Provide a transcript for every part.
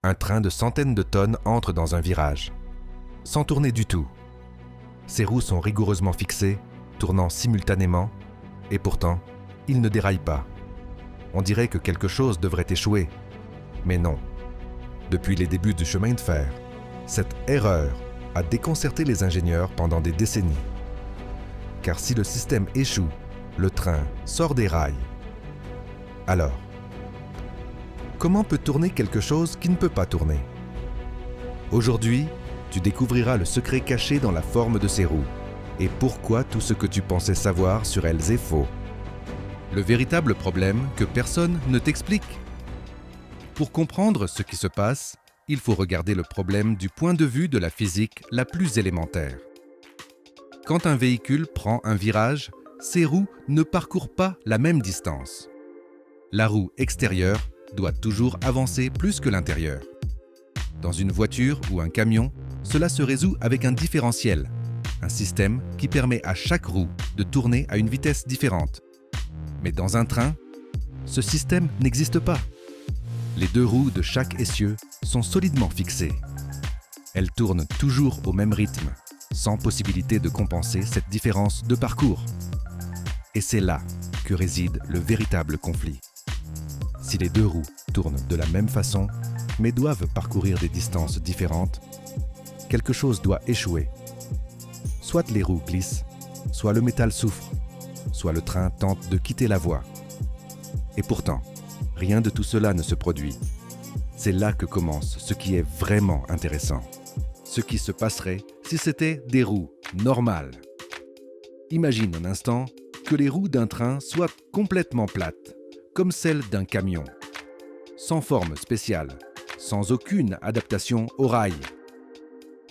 Un train de centaines de tonnes entre dans un virage, sans tourner du tout. Ses roues sont rigoureusement fixées, tournant simultanément, et pourtant, il ne déraille pas. On dirait que quelque chose devrait échouer, mais non. Depuis les débuts du chemin de fer, cette erreur a déconcerté les ingénieurs pendant des décennies. Car si le système échoue, le train sort des rails. Alors, comment peut tourner quelque chose qui ne peut pas tourner? Aujourd'hui, tu découvriras le secret caché dans la forme de ces roues et pourquoi tout ce que tu pensais savoir sur elles est faux. Le véritable problème que personne ne t'explique. Pour comprendre ce qui se passe, il faut regarder le problème du point de vue de la physique la plus élémentaire. Quand un véhicule prend un virage, ses roues ne parcourent pas la même distance. La roue extérieure doit toujours avancer plus que l'intérieur. Dans une voiture ou un camion, cela se résout avec un différentiel, un système qui permet à chaque roue de tourner à une vitesse différente. Mais dans un train, ce système n'existe pas. Les deux roues de chaque essieu sont solidement fixées. Elles tournent toujours au même rythme, sans possibilité de compenser cette différence de parcours. Et c'est là que réside le véritable conflit. Si les deux roues tournent de la même façon, mais doivent parcourir des distances différentes, quelque chose doit échouer. Soit les roues glissent, soit le métal souffre, soit le train tente de quitter la voie. Et pourtant, rien de tout cela ne se produit. C'est là que commence ce qui est vraiment intéressant. Ce qui se passerait si c'était des roues normales. Imagine un instant que les roues d'un train soient complètement plates, comme celles d'un camion, sans forme spéciale, sans aucune adaptation au rail.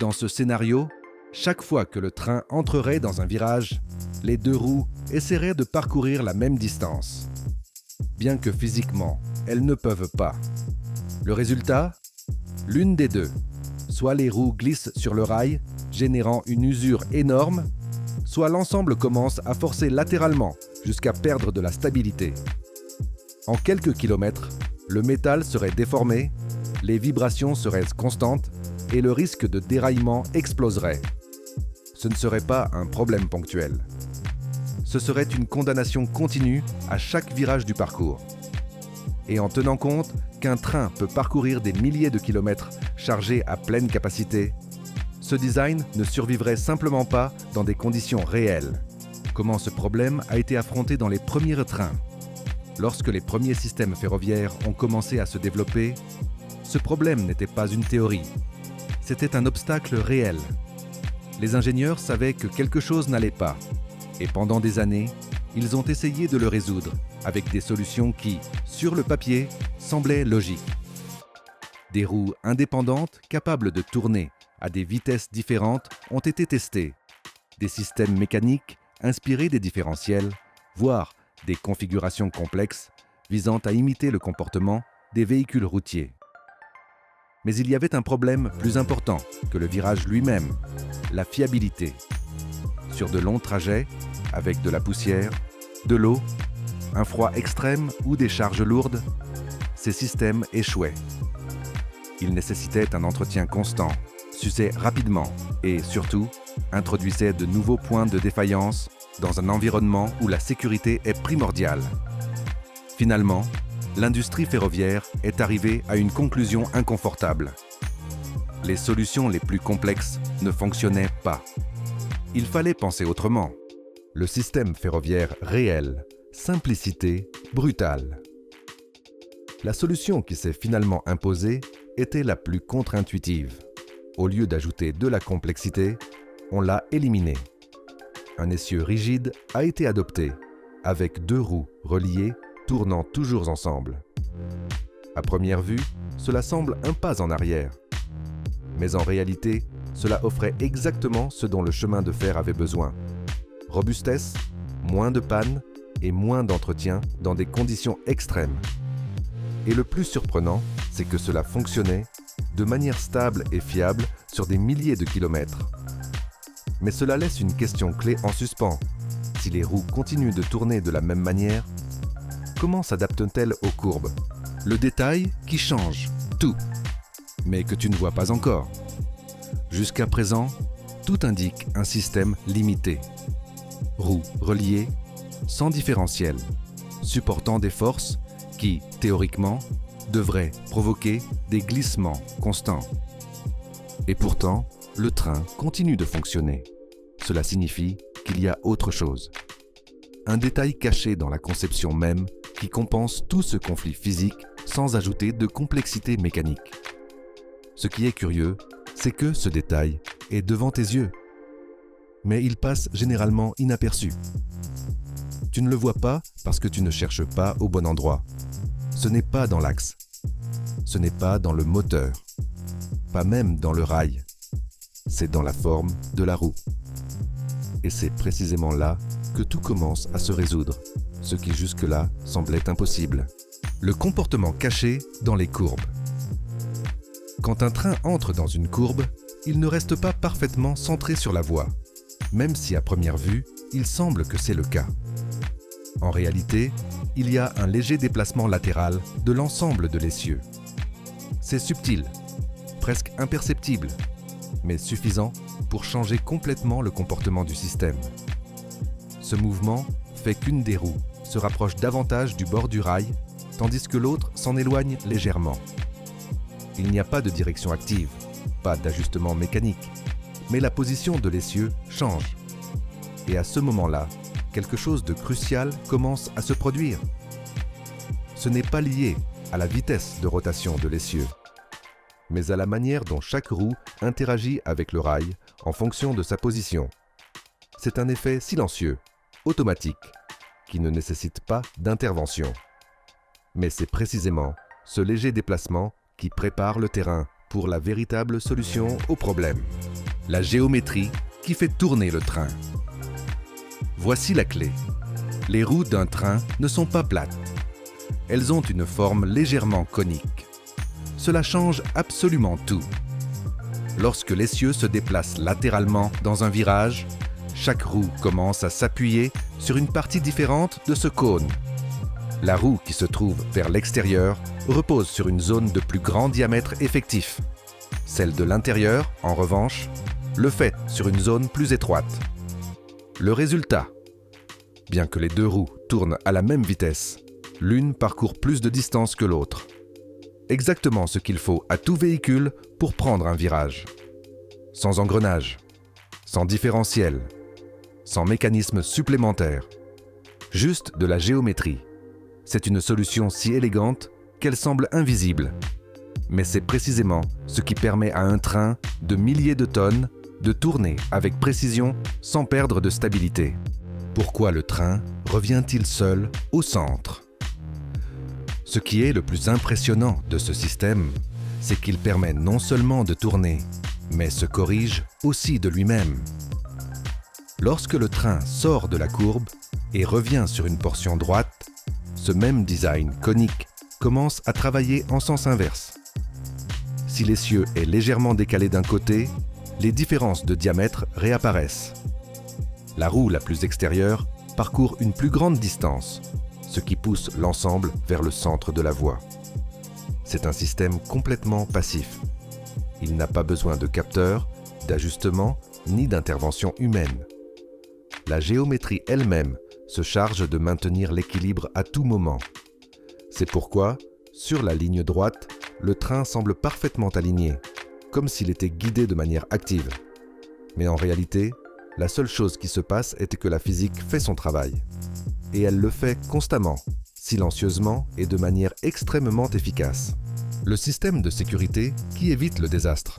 Dans ce scénario, chaque fois que le train entrerait dans un virage, les deux roues essaieraient de parcourir la même distance. Bien que physiquement, elles ne peuvent pas. Le résultat? L'une des deux. Soit les roues glissent sur le rail, générant une usure énorme, soit l'ensemble commence à forcer latéralement jusqu'à perdre de la stabilité. En quelques kilomètres, le métal serait déformé, les vibrations seraient constantes et le risque de déraillement exploserait. Ce ne serait pas un problème ponctuel. Ce serait une condamnation continue à chaque virage du parcours. Et en tenant compte qu'un train peut parcourir des milliers de kilomètres chargé à pleine capacité, ce design ne survivrait simplement pas dans des conditions réelles. Comment ce problème a été affronté dans les premiers trains? Lorsque les premiers systèmes ferroviaires ont commencé à se développer, ce problème n'était pas une théorie. C'était un obstacle réel. Les ingénieurs savaient que quelque chose n'allait pas. Et pendant des années, ils ont essayé de le résoudre avec des solutions qui, sur le papier, semblaient logiques. Des roues indépendantes capables de tourner à des vitesses différentes ont été testées. Des systèmes mécaniques inspirés des différentiels, voire des configurations complexes visant à imiter le comportement des véhicules routiers. Mais il y avait un problème plus important que le virage lui-même, la fiabilité. Sur de longs trajets, avec de la poussière, de l'eau, un froid extrême ou des charges lourdes, ces systèmes échouaient. Ils nécessitaient un entretien constant, s'usaient rapidement et, surtout, introduisaient de nouveaux points de défaillance dans un environnement où la sécurité est primordiale. Finalement, l'industrie ferroviaire est arrivée à une conclusion inconfortable. Les solutions les plus complexes ne fonctionnaient pas. Il fallait penser autrement. Le système ferroviaire réel, simplicité, brutale. La solution qui s'est finalement imposée était la plus contre-intuitive. Au lieu d'ajouter de la complexité, on l'a éliminée. Un essieu rigide a été adopté, avec deux roues reliées tournant toujours ensemble. À première vue, cela semble un pas en arrière. Mais en réalité, cela offrait exactement ce dont le chemin de fer avait besoin. Robustesse, moins de pannes et moins d'entretien dans des conditions extrêmes. Et le plus surprenant, c'est que cela fonctionnait de manière stable et fiable sur des milliers de kilomètres. Mais cela laisse une question clé en suspens. Si les roues continuent de tourner de la même manière, comment s'adaptent-elles aux courbes? Le détail qui change tout. mais que tu ne vois pas encore. Jusqu'à présent, tout indique un système limité. Roues reliées, sans différentiel, supportant des forces qui, théoriquement, devraient provoquer des glissements constants. Et pourtant, le train continue de fonctionner. Cela signifie qu'il y a autre chose. Un détail caché dans la conception même qui compense tout ce conflit physique sans ajouter de complexité mécanique. Ce qui est curieux, c'est que ce détail est devant tes yeux. Mais il passe généralement inaperçu. Tu ne le vois pas parce que tu ne cherches pas au bon endroit. Ce n'est pas dans l'axe. Ce n'est pas dans le moteur. Pas même dans le rail. C'est dans la forme de la roue. Et c'est précisément là que tout commence à se résoudre, ce qui jusque-là semblait impossible. Le comportement caché dans les courbes. Quand un train entre dans une courbe, il ne reste pas parfaitement centré sur la voie, même si à première vue, il semble que c'est le cas. En réalité, il y a un léger déplacement latéral de l'ensemble de l'essieu. C'est subtil, presque imperceptible, mais suffisant pour changer complètement le comportement du système. Ce mouvement fait qu'une des roues se rapproche davantage du bord du rail, tandis que l'autre s'en éloigne légèrement. Il n'y a pas de direction active, pas d'ajustement mécanique, mais la position de l'essieu change. Et à ce moment-là, quelque chose de crucial commence à se produire. Ce n'est pas lié à la vitesse de rotation de l'essieu, mais à la manière dont chaque roue interagit avec le rail en fonction de sa position. C'est un effet silencieux, automatique, qui ne nécessite pas d'intervention. Mais c'est précisément ce léger déplacement qui prépare le terrain pour la véritable solution au problème. La géométrie qui fait tourner le train. Voici la clé. Les roues d'un train ne sont pas plates. Elles ont une forme légèrement conique. Cela change absolument tout. Lorsque l'essieu se déplace latéralement dans un virage, chaque roue commence à s'appuyer sur une partie différente de ce cône. La roue qui se trouve vers l'extérieur repose sur une zone de plus grand diamètre effectif. Celle de l'intérieur, en revanche, le fait sur une zone plus étroite. Le résultat, bien que les deux roues tournent à la même vitesse, l'une parcourt plus de distance que l'autre. Exactement ce qu'il faut à tout véhicule pour prendre un virage. Sans engrenage, sans différentiel, sans mécanisme supplémentaire. Juste de la géométrie. C'est une solution si élégante qu'elle semble invisible. Mais c'est précisément ce qui permet à un train de milliers de tonnes de tourner avec précision sans perdre de stabilité. Pourquoi le train revient-il seul au centre ? Ce qui est le plus impressionnant de ce système, c'est qu'il permet non seulement de tourner, mais se corrige aussi de lui-même. Lorsque le train sort de la courbe et revient sur une portion droite, ce même design conique commence à travailler en sens inverse. Si l'essieu est légèrement décalé d'un côté, les différences de diamètre réapparaissent. La roue la plus extérieure parcourt une plus grande distance, ce qui pousse l'ensemble vers le centre de la voie. C'est un système complètement passif. Il n'a pas besoin de capteurs, d'ajustements ni d'intervention humaine. La géométrie elle-même se charge de maintenir l'équilibre à tout moment. C'est pourquoi, sur la ligne droite, le train semble parfaitement aligné, comme s'il était guidé de manière active. Mais en réalité, la seule chose qui se passe est que la physique fait son travail. Et elle le fait constamment, silencieusement et de manière extrêmement efficace. Le système de sécurité qui évite le désastre.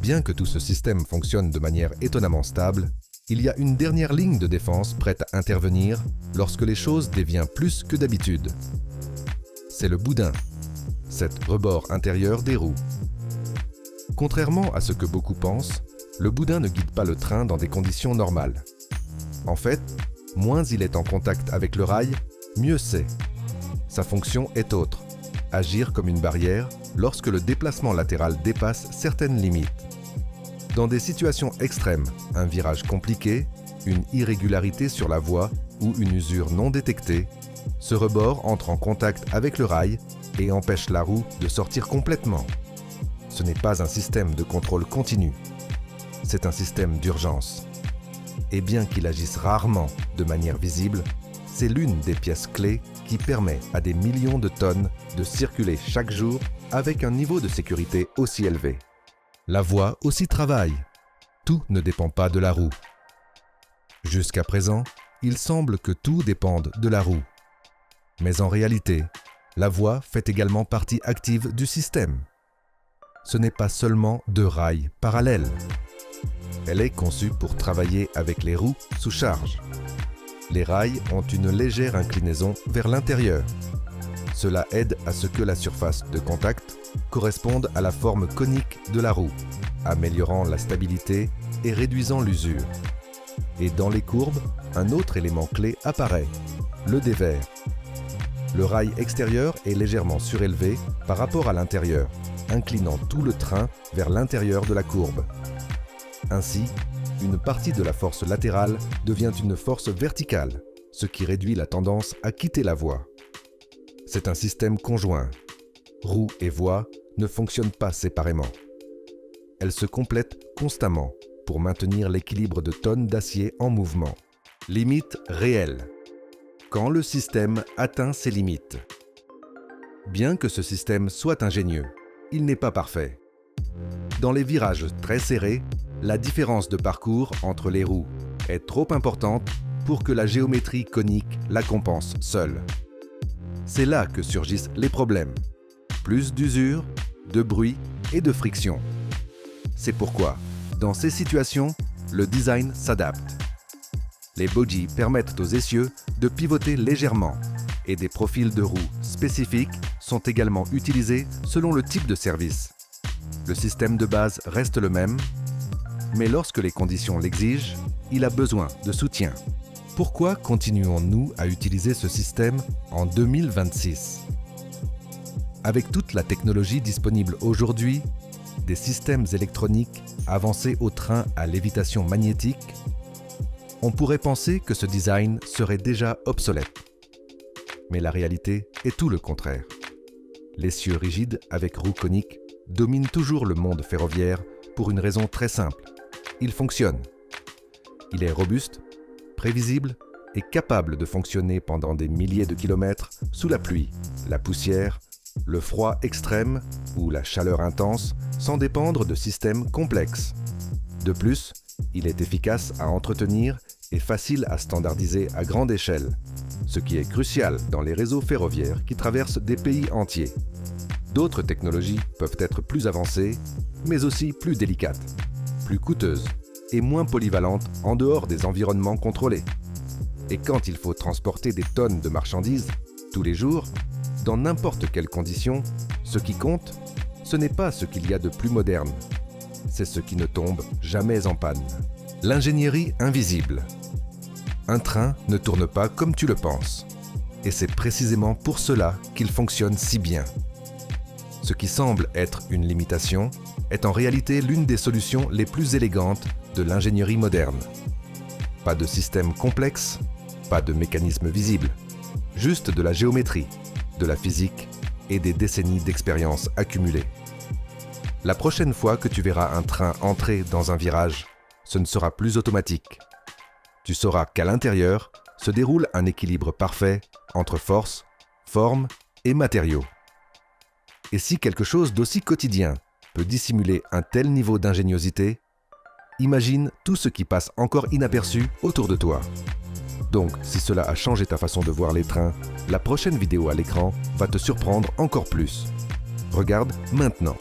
Bien que tout ce système fonctionne de manière étonnamment stable, il y a une dernière ligne de défense prête à intervenir lorsque les choses déviennent plus que d'habitude. C'est le boudin, cet rebord intérieur des roues. Contrairement à ce que beaucoup pensent, le boudin ne guide pas le train dans des conditions normales. En fait, moins il est en contact avec le rail, mieux c'est. Sa fonction est autre, agir comme une barrière lorsque le déplacement latéral dépasse certaines limites. Dans des situations extrêmes, un virage compliqué, une irrégularité sur la voie ou une usure non détectée, ce rebord entre en contact avec le rail et empêche la roue de sortir complètement. ce n'est pas un système de contrôle continu, c'est un système d'urgence. Et bien qu'il agisse rarement de manière visible, c'est l'une des pièces clés qui permet à des millions de tonnes de circuler chaque jour avec un niveau de sécurité aussi élevé. La voie aussi travaille. Tout ne dépend pas de la roue. Jusqu'à présent, il semble que tout dépende de la roue. Mais en réalité, la voie fait également partie active du système. Ce n'est pas seulement deux rails parallèles. Elle est conçue pour travailler avec les roues sous charge. Les rails ont une légère inclinaison vers l'intérieur. Cela aide à ce que la surface de contact corresponde à la forme conique de la roue, améliorant la stabilité et réduisant l'usure. Et dans les courbes, un autre élément clé apparaît, le dévers. Le rail extérieur est légèrement surélevé par rapport à l'intérieur, inclinant tout le train vers l'intérieur de la courbe. Ainsi, une partie de la force latérale devient une force verticale, ce qui réduit la tendance à quitter la voie. C'est un système conjoint. Roue et voie ne fonctionnent pas séparément. Elles se complètent constamment pour maintenir l'équilibre de tonnes d'acier en mouvement. Limite réelle. Quand le système atteint ses limites. Bien que ce système soit ingénieux, il n'est pas parfait. Dans les virages très serrés, la différence de parcours entre les roues est trop importante pour que la géométrie conique la compense seule. C'est là que surgissent les problèmes. Plus d'usure, de bruit et de friction. C'est pourquoi, dans ces situations, le design s'adapte. Les bogies permettent aux essieux de pivoter légèrement et des profils de roues spécifiques sont également utilisés selon le type de service. Le système de base reste le même, mais lorsque les conditions l'exigent, il a besoin de soutien. Pourquoi continuons-nous à utiliser ce système en 2026 ? Avec toute la technologie disponible aujourd'hui, des systèmes électroniques avancés au train à lévitation magnétique, on pourrait penser que ce design serait déjà obsolète. Mais la réalité est tout le contraire. L'essieu rigide avec roue conique domine toujours le monde ferroviaire pour une raison très simple. Il fonctionne. Il est robuste, prévisible et capable de fonctionner pendant des milliers de kilomètres sous la pluie, la poussière, le froid extrême ou la chaleur intense sans dépendre de systèmes complexes. De plus, il est efficace à entretenir et facile à standardiser à grande échelle, ce qui est crucial dans les réseaux ferroviaires qui traversent des pays entiers. D'autres technologies peuvent être plus avancées, mais aussi plus délicates, plus coûteuses et moins polyvalentes en dehors des environnements contrôlés. Et quand il faut transporter des tonnes de marchandises, tous les jours, dans n'importe quelles conditions, ce qui compte, ce n'est pas ce qu'il y a de plus moderne, c'est ce qui ne tombe jamais en panne. L'ingénierie invisible. Un train ne tourne pas comme tu le penses. Et c'est précisément pour cela qu'il fonctionne si bien. Ce qui semble être une limitation est en réalité l'une des solutions les plus élégantes de l'ingénierie moderne. Pas de système complexe, pas de mécanisme visible, juste de la géométrie, de la physique et des décennies d'expérience accumulées. La prochaine fois que tu verras un train entrer dans un virage, ce ne sera plus automatique. Tu sauras qu'à l'intérieur se déroule un équilibre parfait entre force, forme et matériaux. Et si quelque chose d'aussi quotidien peut dissimuler un tel niveau d'ingéniosité, imagine tout ce qui passe encore inaperçu autour de toi. Donc, si cela a changé ta façon de voir les trains, la prochaine vidéo à l'écran va te surprendre encore plus. Regarde maintenant.